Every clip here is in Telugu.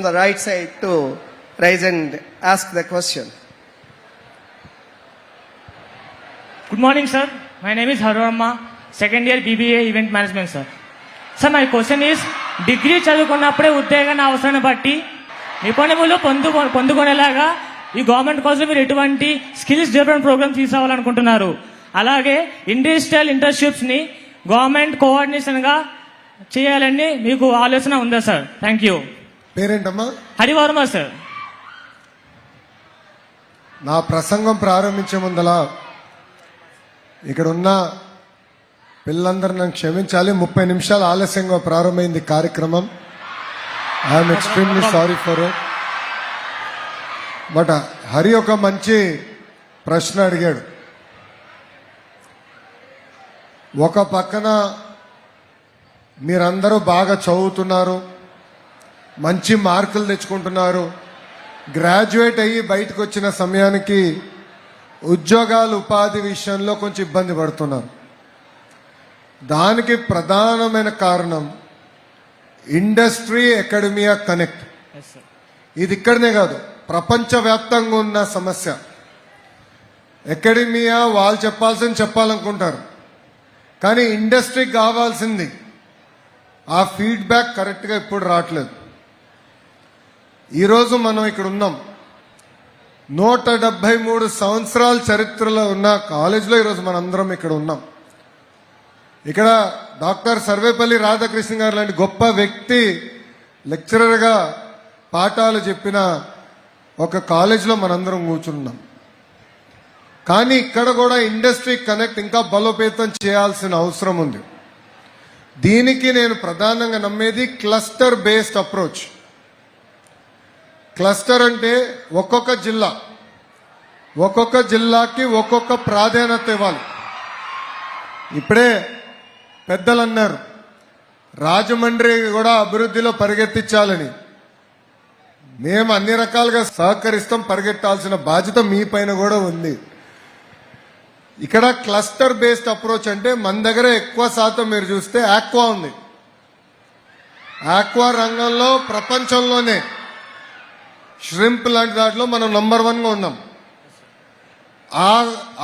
the right side to rise and ask the question. Good morning, sir. My name is Harvarma, second year BBA Event Management, sir. Sir, my question is, degree చదువుకున్నప్పుడే ఉద్యోగాన్ని అవసరాన్ని బట్టి నిపుణులు పొందుకునేలాగా ఈ గవర్నమెంట్ కోసం మీరు ఎటువంటి స్కిల్స్ డెవలప్మెంట్ ప్రోగ్రామ్ తీసుకోవాలనుకుంటున్నారు? అలాగే ఇండస్ట్రియల్ ఇంటర్న్షిప్స్ని గవర్నమెంట్ కోఆర్డినేషన్గా చేయాలని మీకు ఆలోచన ఉందా సార్? Thank you. పేరేంటమ్మా? హరివర్మ సార్. నా ప్రసంగం ప్రారంభించే ముందలా ఇక్కడ ఉన్న పిల్లలందరూ నన్ను క్షమించాలి, 30 నిమిషాలు ఆలస్యంగా ప్రారంభమైంది కార్యక్రమం. I'm extremely sorry for it. But Hari ఒక మంచి ప్రశ్న అడిగాడు. ఒక పక్కన మీరందరూ బాగా చదువుతున్నారు, మంచి మార్కులు తెచ్చుకుంటున్నారు, గ్రాడ్యుయేట్ అయ్యి బయటకు వచ్చిన సమయానికి ఉద్యోగాలు ఉపాధి విషయంలో కొంచెం ఇబ్బంది పడుతున్నారు. దానికి ప్రధానమైన కారణం ఇండస్ట్రీ అకాడమియా కనెక్ట్. ఇది ఇక్కడనే కాదు, ప్రపంచవ్యాప్తంగా ఉన్న సమస్య. అకాడమియా వాళ్ళు చెప్పాల్సింది చెప్పాలనుకుంటారు, కానీ ఇండస్ట్రీకి కావాల్సింది ఆ ఫీడ్బ్యాక్ కరెక్ట్గా ఇప్పుడు రావట్లేదు. ఈరోజు మనం ఇక్కడ ఉన్నాం, 173 సంవత్సరాల చరిత్రలో ఉన్న కాలేజీలో ఈరోజు మనందరం ఇక్కడ ఉన్నాం. ఇక్కడ డాక్టర్ సర్వేపల్లి రాధాకృష్ణ గారు లాంటి గొప్ప వ్యక్తి లెక్చరర్గా పాఠాలు చెప్పిన ఒక కాలేజీలో మనందరం కూర్చున్నాం. కానీ ఇక్కడ కూడా ఇండస్ట్రీ కనెక్ట్ ఇంకా బలోపేతం చేయాల్సిన అవసరం ఉంది. దీనికి నేను ప్రధానంగా నమ్మేది క్లస్టర్ బేస్డ్ అప్రోచ్. క్లస్టర్ అంటే ఒక్కొక్క జిల్లాకి ఒక్కొక్క ప్రాధాన్యత ఇవ్వాలి. ఇప్పుడే పెద్దలు అన్నారు రాజమండ్రి కూడా అభివృద్ధిలో పరిగెత్తించాలని. మేము అన్ని రకాలుగా సహకరిస్తాం, పరిగెట్టాల్సిన బాధ్యత మీ పైన కూడా ఉంది. ఇక్కడ క్లస్టర్ బేస్డ్ అప్రోచ్ అంటే మన దగ్గర ఎక్కువ శాతం మీరు చూస్తే ఆక్వా ఉంది. ఆక్వా రంగంలో ప్రపంచంలోనే ష్రింప్ లాంటి దాంట్లో మనం నంబర్ 1గా ఉన్నాం.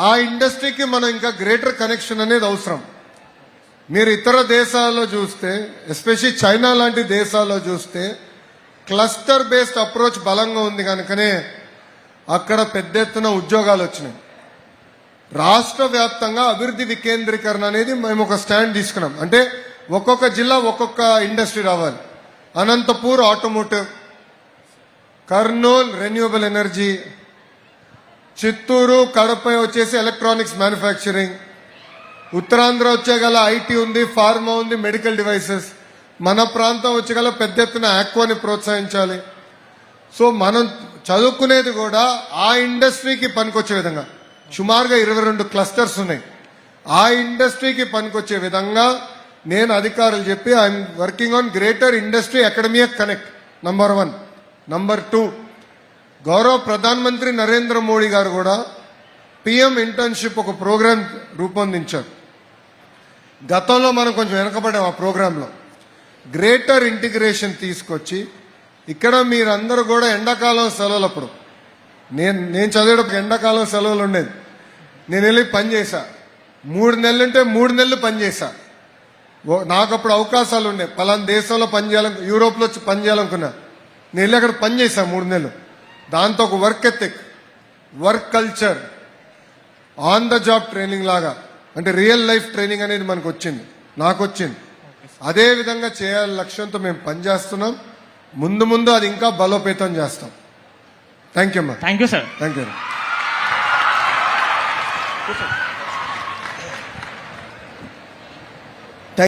ఆ ఇండస్ట్రీకి మనం ఇంకా గ్రేటర్ కనెక్షన్ అనేది అవసరం. మీరు ఇతర దేశాల్లో చూస్తే, ఎస్పెషల్లీ చైనా లాంటి దేశాల్లో చూస్తే క్లస్టర్ బేస్డ్ అప్రోచ్ బలంగా ఉంది కనుకనే అక్కడ పెద్ద ఎత్తున ఉద్యోగాలు వచ్చినాయి. రాష్ట్ర వ్యాప్తంగా అభివృద్ధి వికేంద్రీకరణ అనేది మేము ఒక స్టాండ్ తీసుకున్నాం. అంటే ఒక్కొక్క జిల్లా ఒక్కొక్క ఇండస్ట్రీ రావాలి. Anantapur automotive, Kurnool renewable energy, Chittoor Kadapa వచ్చేసి ఎలక్ట్రానిక్స్ మ్యానుఫ్యాక్చరింగ్, ఉత్తరాంధ్ర వచ్చేగల ఐటీ ఉంది, ఫార్మా ఉంది, మెడికల్ డివైసెస్. మన ప్రాంతం వచ్చేగల పెద్ద ఎత్తున ఆక్వాని ప్రోత్సహించాలి. సో మనం చదువుకునేది కూడా ఆ ఇండస్ట్రీకి పనికొచ్చే విధంగా సుమారుగా 22 క్లస్టర్స్ ఉన్నాయి. ఆ ఇండస్ట్రీకి పనికొచ్చే విధంగా నేను అధికారులు చెప్పి I'm working on greater industry academia connect. Number 1. Number 2, గౌరవ ప్రధానమంత్రి నరేంద్ర మోడీ గారు కూడా పిఎం ఇంటర్న్షిప్ ఒక ప్రోగ్రాం రూపొందించారు. గతంలో మనం కొంచెం వెనకబడ్డాం ఆ ప్రోగ్రాంలో. గ్రేటర్ ఇంటిగ్రేషన్ తీసుకొచ్చి ఇక్కడ మీరందరూ కూడా ఎండాకాలం సెలవులప్పుడు, నేను చదివేటప్పుడు ఎండాకాలం సెలవులు ఉండేది, నేను వెళ్ళి పనిచేసా. 3 నెలలు అంటే 3 నెలలు పనిచేసా. నాకు అప్పుడు అవకాశాలు ఉండే, పలానా దేశంలో పనిచేయాలను, యూరోప్లో వచ్చి పనిచేయాలనుకున్నా. నేను వెళ్ళి అక్కడ పనిచేసా 3 నెలలు. దాంతో ఒక work ethic, work culture, on the job training లాగా, అంటే రియల్ లైఫ్ ట్రైనింగ్ అనేది మనకు వచ్చింది, నాకు వచ్చింది. అదే విధంగా చేయాలని లక్ష్యంతో మేము పనిచేస్తున్నాం. ముందు అది ఇంకా బలోపేతం చేస్తాం. థ్యాంక్ యూ అమ్మా. Thank you sir. Thank you.